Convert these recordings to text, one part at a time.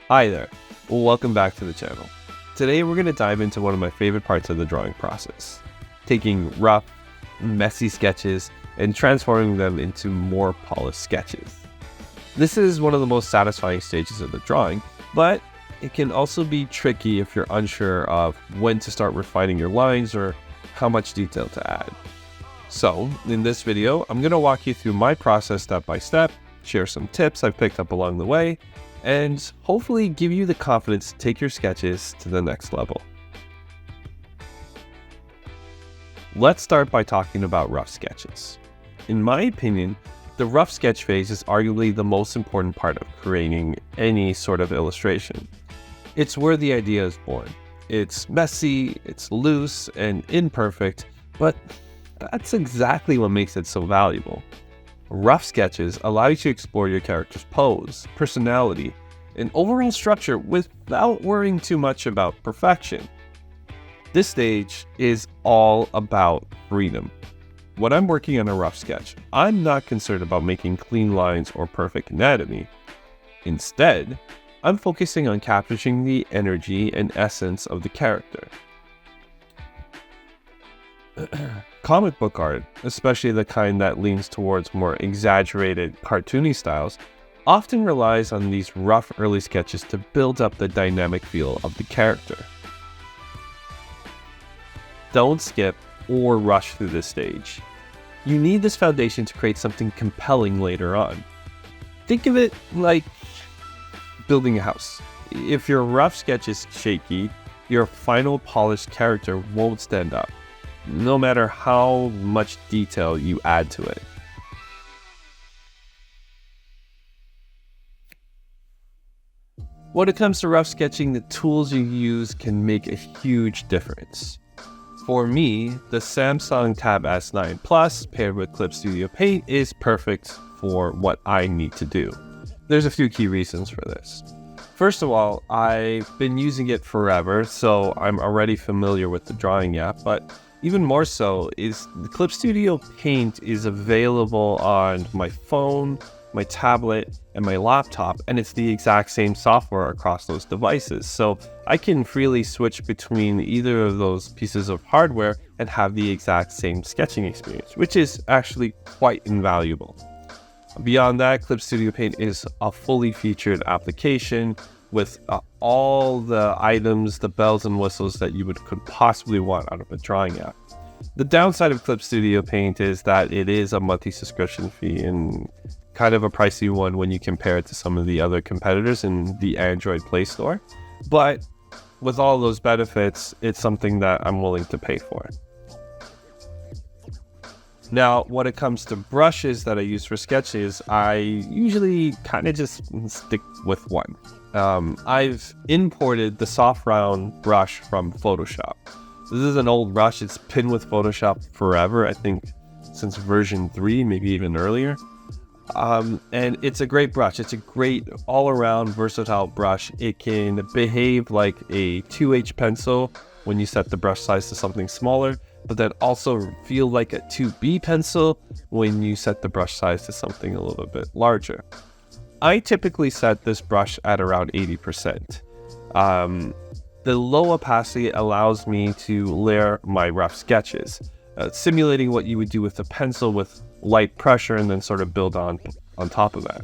Hi there, welcome back to the channel. Today we're going to dive into one of my favorite parts of the drawing process, taking rough, messy sketches and transforming them into more polished sketches. This is one of the most satisfying stages of the drawing, but it can also be tricky if you're unsure of when to start refining your lines or how much detail to add. So, in this video, I'm going to walk you through my process step by step, share some tips I've picked up along the way, and hopefully give you the confidence to take your sketches to the next level. Let's start by talking about rough sketches. In my opinion, the rough sketch phase is arguably the most important part of creating any sort of illustration. It's where the idea is born. It's messy, it's loose, and imperfect, but that's exactly what makes it so valuable. Rough sketches allow you to explore your character's pose, personality, and overall structure without worrying too much about perfection. This stage is all about freedom. When I'm working on a rough sketch, I'm not concerned about making clean lines or perfect anatomy. Instead, I'm focusing on capturing the energy and essence of the character. Comic book art, especially the kind that leans towards more exaggerated, cartoony styles, often relies on these rough early sketches to build up the dynamic feel of the character. Don't skip or rush through this stage. You need this foundation to create something compelling later on. Think of it like building a house. If your rough sketch is shaky, your final polished character won't stand up, no matter how much detail you add to it. When it comes to rough sketching, the tools you use can make a huge difference. For me, the Samsung Tab S9 Plus paired with Clip Studio Paint is perfect for what I need to do. There's a few key reasons for this. First of all, I've been using it forever, so I'm already familiar with the drawing app, but even more so is the Clip Studio Paint is available on my phone, my tablet, and my laptop, and it's the exact same software across those devices. So I can freely switch between either of those pieces of hardware and have the exact same sketching experience, which is actually quite invaluable. Beyond that, Clip Studio Paint is a fully featured application with all the items, the bells and whistles that you could possibly want out of a drawing app. The downside of Clip Studio Paint is that it is a monthly subscription fee and kind of a pricey one when you compare it to some of the other competitors in the Android Play Store. But with all those benefits, it's something that I'm willing to pay for. Now, when it comes to brushes that I use for sketches, I usually kind of just stick with one. I've imported the soft round brush from Photoshop. This is an old brush. It's been with Photoshop forever, I think since version 3, maybe even earlier. And it's a great brush. It's a great all-around versatile brush. It can behave like a 2H pencil when you set the brush size to something smaller, but then also feel like a 2B pencil when you set the brush size to something a little bit larger. I typically set this brush at around 80%. The low opacity allows me to layer my rough sketches, simulating what you would do with a pencil with light pressure and then sort of build on top of that.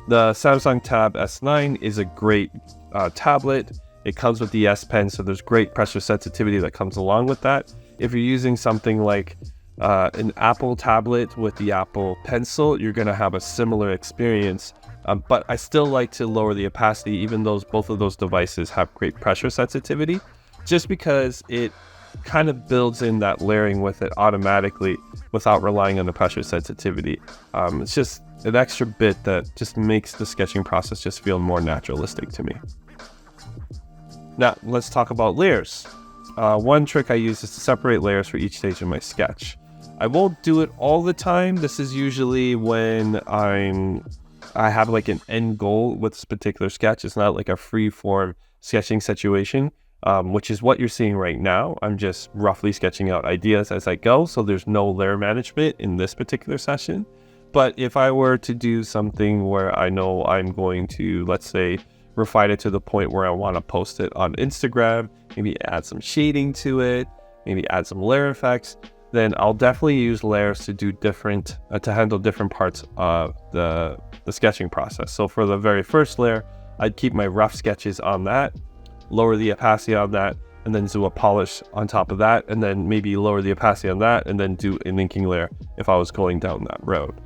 The Samsung Tab S9 is a great tablet. It comes with the S Pen, so there's great pressure sensitivity that comes along with that. If you're using something like an Apple tablet with the Apple Pencil, you're going to have a similar experience. But I still like to lower the opacity, even though both of those devices have great pressure sensitivity, just because it kind of builds in that layering with it automatically without relying on the pressure sensitivity. It's just an extra bit that just makes the sketching process just feel more naturalistic to me. Now, let's talk about layers. One trick I use is to separate layers for each stage of my sketch. I won't do it all the time. This is usually when I have like an end goal with this particular sketch. It's not like a free form sketching situation, which is what you're seeing right now. I'm just roughly sketching out ideas as I go, so there's no layer management in this particular session. But if I were to do something where I know I'm going to, let's say, refine it to the point where I want to post it on Instagram, maybe add some shading to it, maybe add some layer effects, then I'll definitely use layers to do different, to handle different parts of the sketching process. So for the very first layer, I'd keep my rough sketches on that, lower the opacity on that, and then do a polish on top of that, and then maybe lower the opacity on that, and then do an inking layer if I was going down that road.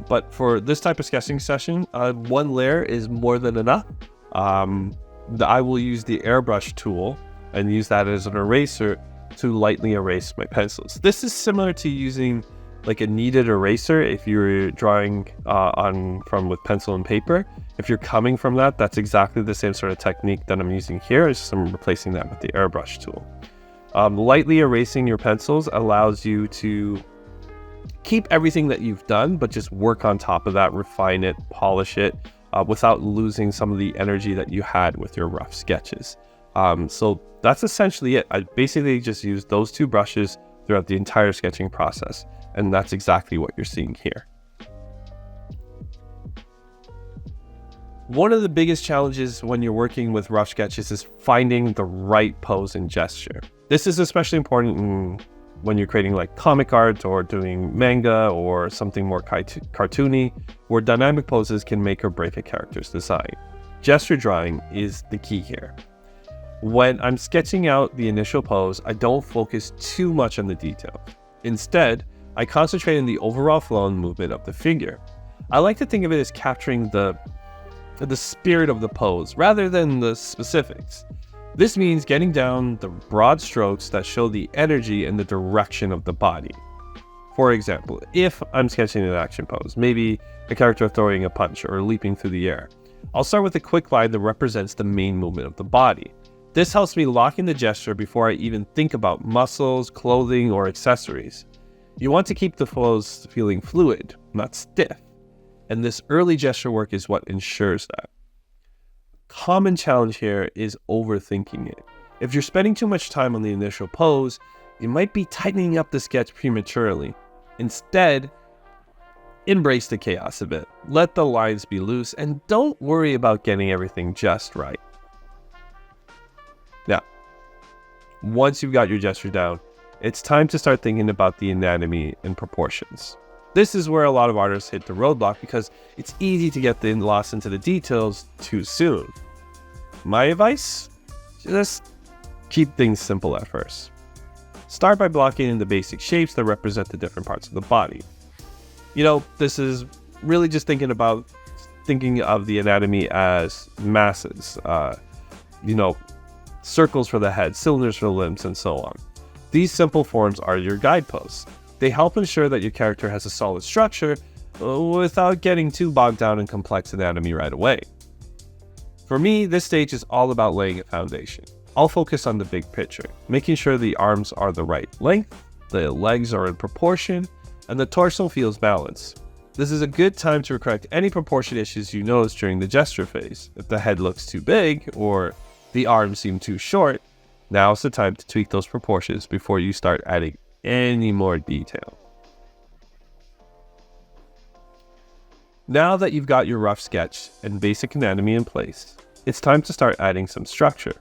But for this type of sketching session, one layer is more than enough. I will use the airbrush tool and use that as an eraser to lightly erase my pencils. This is similar to using like a kneaded eraser if you're drawing with pencil and paper. If you're coming from that, that's exactly the same sort of technique that I'm using here. It's just I'm replacing that with the airbrush tool. Lightly erasing your pencils allows you to keep everything that you've done, but just work on top of that, refine it, polish it, without losing some of the energy that you had with your rough sketches. So that's essentially it. I basically just use those two brushes throughout the entire sketching process, and that's exactly what you're seeing here. One of the biggest challenges when you're working with rough sketches is finding the right pose and gesture. This is especially important when you're creating like comic art or doing manga or something more cartoony, where dynamic poses can make or break a character's design. Gesture drawing is the key here. When I'm sketching out the initial pose, I don't focus too much on the detail. Instead, I concentrate on the overall flow and movement of the figure. I like to think of it as capturing the spirit of the pose rather than the specifics. This means getting down the broad strokes that show the energy and the direction of the body. For example, if I'm sketching an action pose, maybe a character throwing a punch or leaping through the air, I'll start with a quick line that represents the main movement of the body. This helps me lock in the gesture before I even think about muscles, clothing, or accessories. You want to keep the pose feeling fluid, not stiff, and this early gesture work is what ensures that. Common challenge here is overthinking it. If you're spending too much time on the initial pose, you might be tightening up the sketch prematurely. Instead, embrace the chaos a bit. Let the lines be loose, and don't worry about getting everything just right. Now, once you've got your gesture down, it's time to start thinking about the anatomy and proportions. This is where a lot of artists hit the roadblock because it's easy to get lost into the details too soon. My advice? Just keep things simple at first. Start by blocking in the basic shapes that represent the different parts of the body. This is really just thinking of the anatomy as masses. Circles for the head, cylinders for the limbs, and so on. These simple forms are your guideposts. They help ensure that your character has a solid structure without getting too bogged down in complex anatomy right away. For me, this stage is all about laying a foundation. I'll focus on the big picture, making sure the arms are the right length, the legs are in proportion, and the torso feels balanced. This is a good time to correct any proportion issues you notice during the gesture phase. If the head looks too big or the arms seem too short, now's the time to tweak those proportions before you start adding any more detail. Now that you've got your rough sketch and basic anatomy in place, it's time to start adding some structure.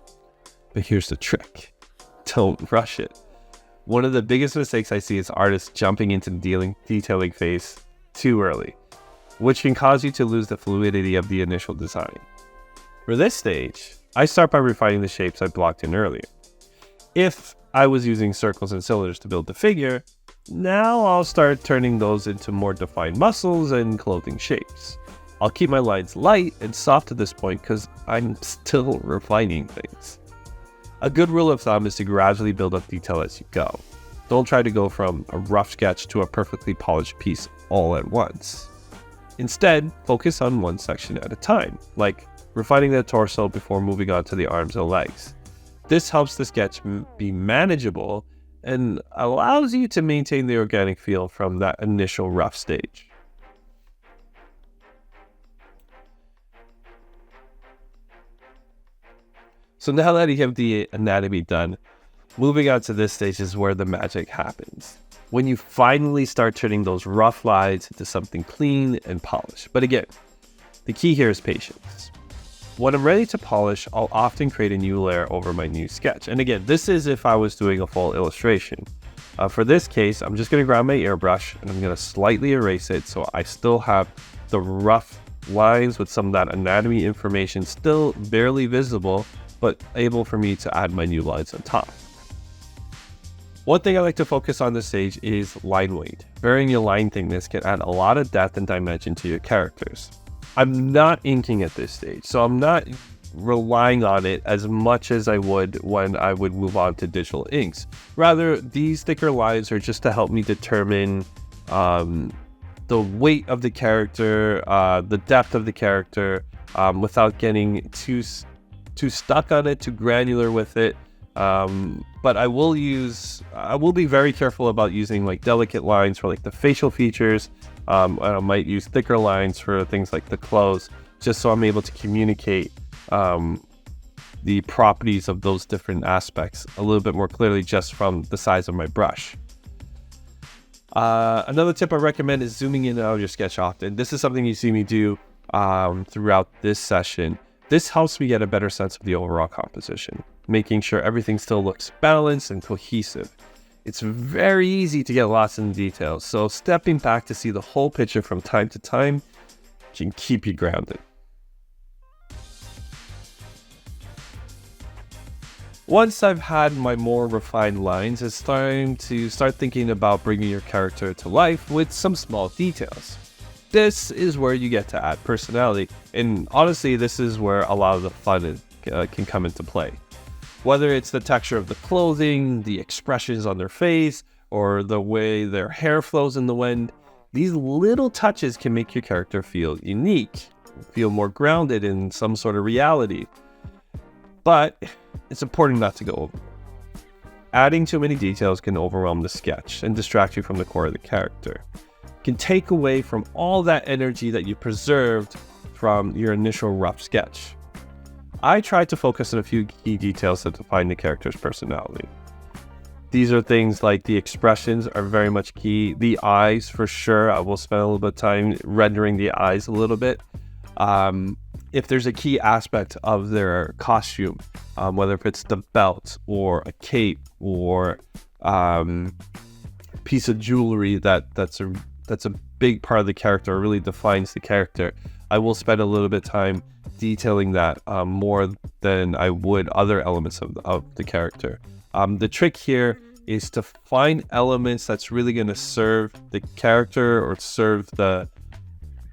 But here's the trick. Don't rush it. One of the biggest mistakes I see is artists jumping into the detailing phase too early, which can cause you to lose the fluidity of the initial design. For this stage, I start by refining the shapes I blocked in earlier. If I was using circles and cylinders to build the figure, now I'll start turning those into more defined muscles and clothing shapes. I'll keep my lines light and soft at this point because I'm still refining things. A good rule of thumb is to gradually build up detail as you go. Don't try to go from a rough sketch to a perfectly polished piece all at once. Instead, focus on one section at a time, like refining the torso before moving on to the arms and legs. This helps the sketch be manageable and allows you to maintain the organic feel from that initial rough stage. So now that you have the anatomy done, moving on to this stage is where the magic happens. When you finally start turning those rough lines into something clean and polished. But again, the key here is patience. When I'm ready to polish, I'll often create a new layer over my new sketch. And again, this is if I was doing a full illustration. For this case, I'm just going to grab my airbrush and I'm going to slightly erase it so I still have the rough lines with some of that anatomy information still barely visible, but able for me to add my new lines on top. One thing I like to focus on this stage is line weight. Varying your line thickness can add a lot of depth and dimension to your characters. I'm not inking at this stage, so I'm not relying on it as much as I would when I would move on to digital inks. Rather, these thicker lines are just to help me determine the weight of the character, the depth of the character, without getting too stuck on it, too granular with it. But I will be very careful about using like delicate lines for like the facial features. I might use thicker lines for things like the clothes, just so I'm able to communicate the properties of those different aspects a little bit more clearly just from the size of my brush. Another tip I recommend is zooming in and out of your sketch often. This is something you see me do throughout this session. This helps me get a better sense of the overall composition, making sure everything still looks balanced and cohesive. It's very easy to get lost in the details, so stepping back to see the whole picture from time to time can keep you grounded. Once I've had my more refined lines, it's time to start thinking about bringing your character to life with some small details. This is where you get to add personality, and honestly, this is where a lot of the fun can come into play. Whether it's the texture of the clothing, the expressions on their face, or the way their hair flows in the wind, these little touches can make your character feel unique, feel more grounded in some sort of reality. But it's important not to go over. Adding too many details can overwhelm the sketch and distract you from the core of the character. It can take away from all that energy that you preserved from your initial rough sketch. I tried to focus on a few key details that define the character's personality. These are things like the expressions are very much key. The eyes, for sure. I will spend a little bit of time rendering the eyes a little bit. If there's a key aspect of their costume, whether if it's the belt or a cape or piece of jewelry that's a big part of the character, or really defines the character, I will spend a little bit of time detailing that more than I would other elements of the character. The trick here is to find elements that's really going to serve the character or serve the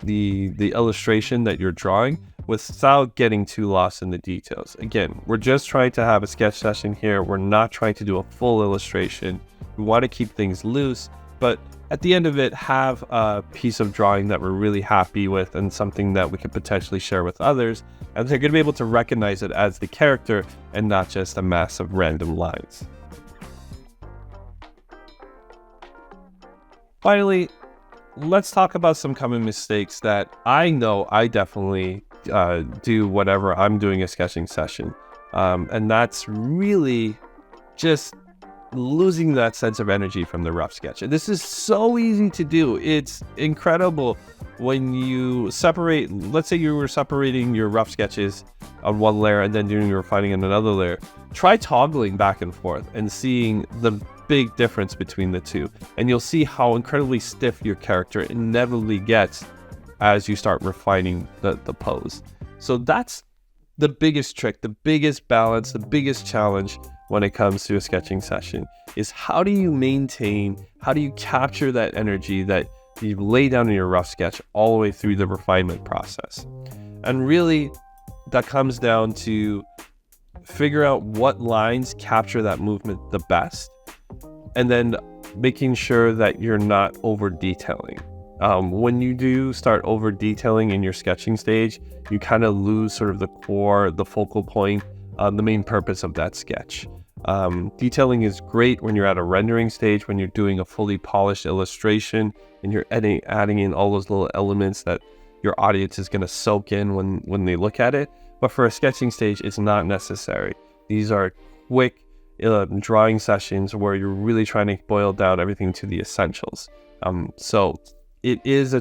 illustration that you're drawing without getting too lost in the details. Again, we're just trying to have a sketch session here. We're not trying to do a full illustration. We want to keep things loose, but at the end of it, have a piece of drawing that we're really happy with and something that we could potentially share with others, and they're going to be able to recognize it as the character and not just a mass of random lines. Finally, let's talk about some common mistakes that I know I definitely do whenever I'm doing a sketching session. And that's really just losing that sense of energy from the rough sketch. And this is so easy to do. It's incredible when you separate, let's say you were separating your rough sketches on one layer and then doing your refining on another layer. Try toggling back and forth and seeing the big difference between the two. And you'll see how incredibly stiff your character inevitably gets as you start refining the pose. So that's the biggest trick, the biggest balance, the biggest challenge when it comes to a sketching session is how do you capture that energy that you lay down in your rough sketch all the way through the refinement process. And really that comes down to figure out what lines capture that movement the best, and then making sure that you're not over detailing. When you do start over detailing in your sketching stage, you kind of lose sort of the core, the focal point, the main purpose of that sketch. Detailing is great when you're at a rendering stage, when you're doing a fully polished illustration and you're adding in all those little elements that your audience is going to soak in when they look at it. But for a sketching stage, it's not necessary. These are quick drawing sessions where you're really trying to boil down everything to the essentials. So it is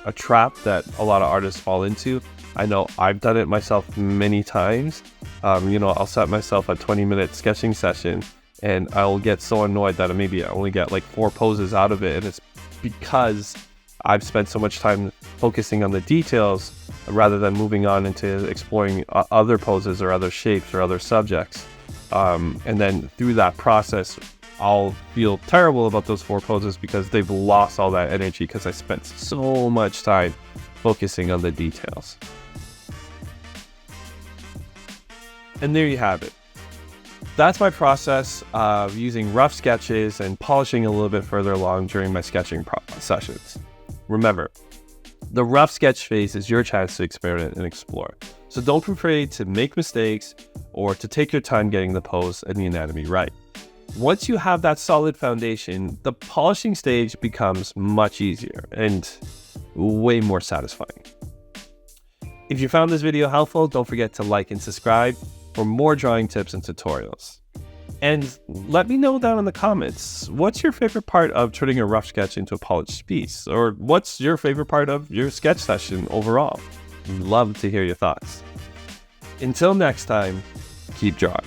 a trap that a lot of artists fall into. I know I've done it myself many times. I'll set myself a 20-minute sketching session, and I'll get so annoyed that maybe I only get like 4 poses out of it. And it's because I've spent so much time focusing on the details rather than moving on into exploring other poses or other shapes or other subjects. And then through that process, I'll feel terrible about those 4 poses because they've lost all that energy because I spent so much time focusing on the details. And there you have it. That's my process of using rough sketches and polishing a little bit further along during my sketching sessions. Remember, the rough sketch phase is your chance to experiment and explore. So don't be afraid to make mistakes or to take your time getting the pose and the anatomy right. Once you have that solid foundation, the polishing stage becomes much easier and way more satisfying. If you found this video helpful, don't forget to like and subscribe for more drawing tips and tutorials. And let me know down in the comments, what's your favorite part of turning a rough sketch into a polished piece? Or what's your favorite part of your sketch session overall? I'd love to hear your thoughts. Until next time, keep drawing.